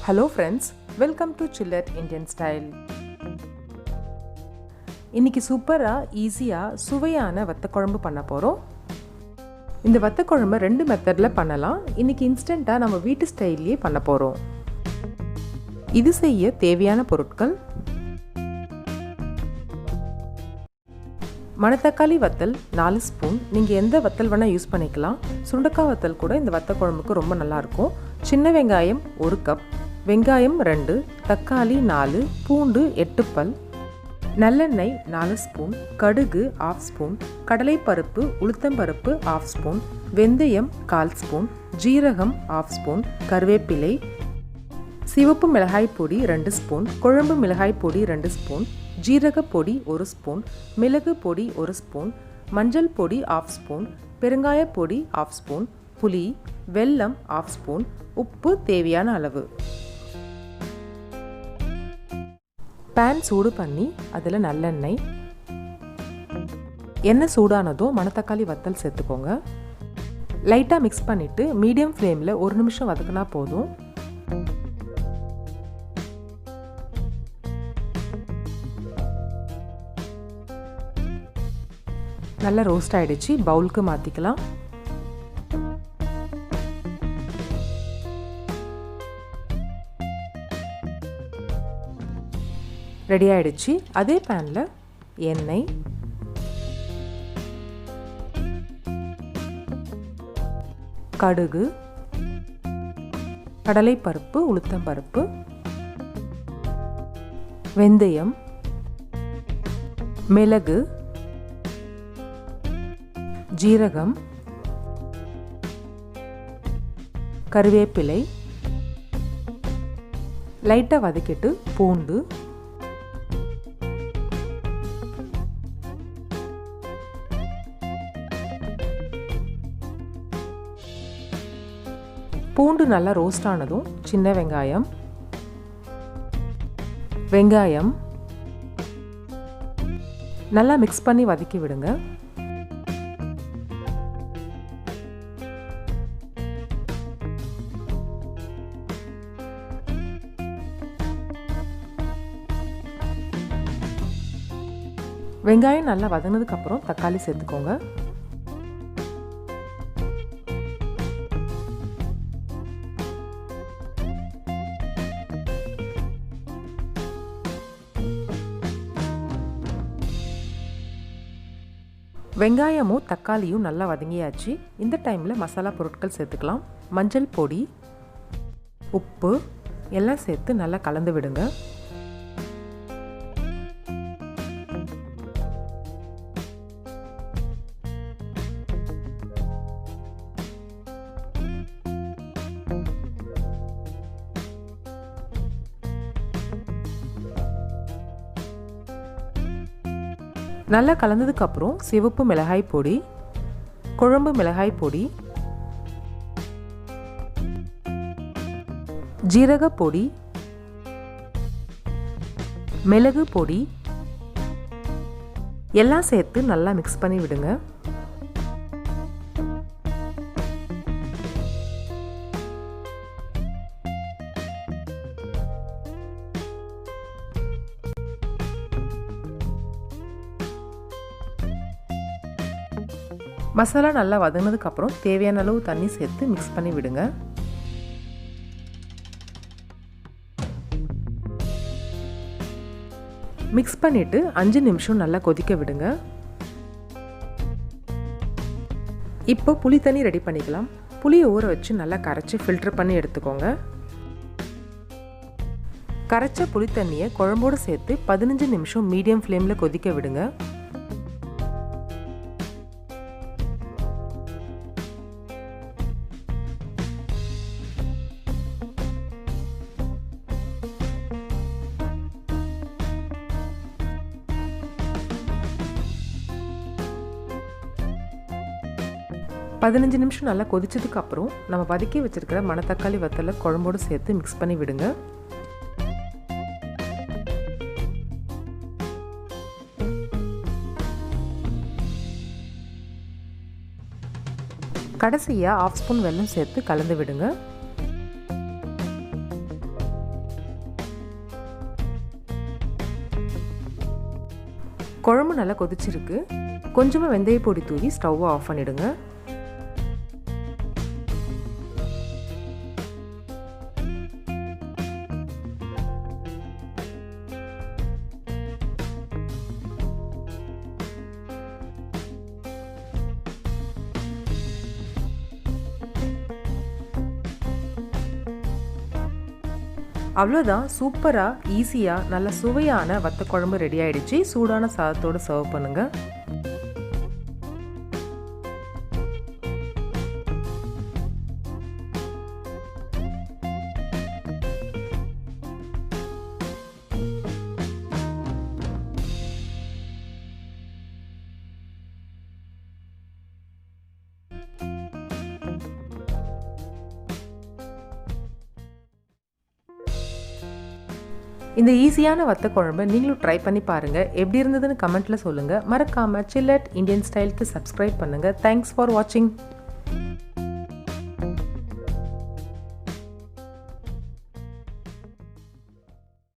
Hello friends, welcome to ChillatIndianstyle. இன்னைக்கு சூப்பரா ஈஸியா சுவையான வத்த குழம்பு பண்ண போறோம். இந்த வத்த குழம்பு ரெண்டு மெத்தட்ல பண்ணலாம். இன்னைக்கு இன்ஸ்டன்ட்டா நம்ம வீட்டு ஸ்டைல்லே பண்ண போறோம். இது செய்ய தேவையான பொருட்கள்: மணத்தக்காளி வத்தல் 4 ஸ்பூன். நீங்க எந்த வத்தல் வேணா யூஸ் பண்ணிக்கலாம். சுண்டக்காய் வத்தல் கூட இந்த வத்த குழம்புக்கு ரொம்ப நல்லா இருக்கும். சின்ன வெங்காயம் 1 கப், வெங்காயம் 2, தக்காளி 4, பூண்டு 8 பல், நல்லெண்ணெய் 4 ஸ்பூன், கடுகு 1/2 ஸ்பூன், கடலைப்பருப்பு உளுத்தம்பருப்பு 1/2 ஸ்பூன், வெந்தயம் 1/4 ஸ்பூன், ஜீரகம் 1/2 ஸ்பூன், கருவேப்பிலை, சிவப்பு மிளகாய் பொடி 2 ஸ்பூன், குழம்பு மிளகாய் பொடி 2 ஸ்பூன், ஜீரக பொடி 1 ஸ்பூன், மிளகு பொடி 1 ஸ்பூன், மஞ்சள் பொடி 1/2 ஸ்பூன், பெருங்காய பொடி 1/2 ஸ்பூன், புளி, வெல்லம் 1/2 ஸ்பூன், உப்பு தேவையான அளவு. பேன் சூடு பண்ணி அதில் நல்லெண்ணெய், எண்ணெய் சூடானதும் மணத்தக்காளி வத்தல் சேர்த்துக்கோங்க. லைட்டாக மிக்ஸ் பண்ணிவிட்டு மீடியம் ஃப்ளேமில் 1 நிமிஷம் வதக்குனா போதும். நல்லா ரோஸ்ட் ஆகிடுச்சு. பவுலுக்கு மாற்றிக்கலாம். ரெடி ஆகிடுச்சு. அதே பேனில் எண்ணெய், கடுகு, கடலைப்பருப்பு உளுத்தம்பருப்பு, வெந்தயம், மிளகு, ஜீரகம், கருவேப்பிலை லைட்டாக வதக்கிட்டு பூண்டு, பூண்டு நல்லா ரோஸ்ட் ஆனதும் சின்ன வெங்காயம், வெங்காயம் நல்லா மிக்ஸ் பண்ணி வதக்கி விடுங்க. வெங்காயம் நல்லா வதங்கினதுக்கு அப்புறம் தக்காளி சேர்த்துக்கோங்க. வெங்காயமும் தக்காளியும் நல்லா வதங்கியாச்சு. இந்த டைமில் மசாலா பொருட்கள் சேர்த்துக்கலாம். மஞ்சள் பொடி, உப்பு எல்லாம் சேர்த்து நல்லா கலந்து விடுங்க. நல்லா கலந்ததுக்கு அப்புறம் சிவப்பு மிளகாய் பொடி, குழம்பு மிளகாய் பொடி, ஜீரக பொடி, மிளகு பொடி எல்லாம் சேர்த்து நல்லா மிக்ஸ் பண்ணி விடுங்க. மசாலா நல்லா வதங்கினதுக்கு அப்புறம் தேவையான அளவு தண்ணி சேர்த்து மிக்ஸ் பண்ணி விடுங்க. மிக்ஸ் பண்ணிட்டு 5 நிமிஷம் நல்லா கொதிக்க விடுங்க. இப்போ புளி தண்ணி ரெடி பண்ணிக்கலாம். புளியை ஊற வச்சு நல்லா கரைச்சி ஃபில்டர் பண்ணி எடுத்துக்கோங்க. கரைச்ச புளி தண்ணியை குழம்போடு சேர்த்து 15 நிமிஷம் மீடியம் ஃப்ளேமில் கொதிக்க விடுங்க. பதினஞ்சு நிமிஷம் நல்லா கொதிச்சதுக்கு அப்புறம் நம்ம வதக்கி வச்சிருக்கிற மணத்தக்காளி வத்தலை குழம்போடு சேர்த்து மிக்ஸ் பண்ணி விடுங்க. கடைசியாக 1/2 ஸ்பூன் வெல்லம் சேர்த்து கலந்து விடுங்க. குழம்பு நல்லா கொதிச்சிருக்கு. கொஞ்சமாக வெந்தய பொடி தூவி ஸ்டவ்வை ஆஃப் பண்ணிடுங்க. அவ்வளோதான், சூப்பராக ஈஸியாக நல்ல சுவையான வத்த குழம்பு ரெடி ஆகிடுச்சு. சூடான சாதத்தோடு சர்வ் பண்ணுங்கள். இந்த ஈஸியான வத்த குழம்பு நீங்களும் ட்ரை பண்ணி பாருங்கள். எப்படி இருந்ததுன்னு கமெண்ட்டில் சொல்லுங்கள். மறக்காமல் சில்லட் இந்தியன் ஸ்டைலுக்கு சப்ஸ்கிரைப் பண்ணுங்கள். தேங்க்ஸ் ஃபார் வாட்சிங்.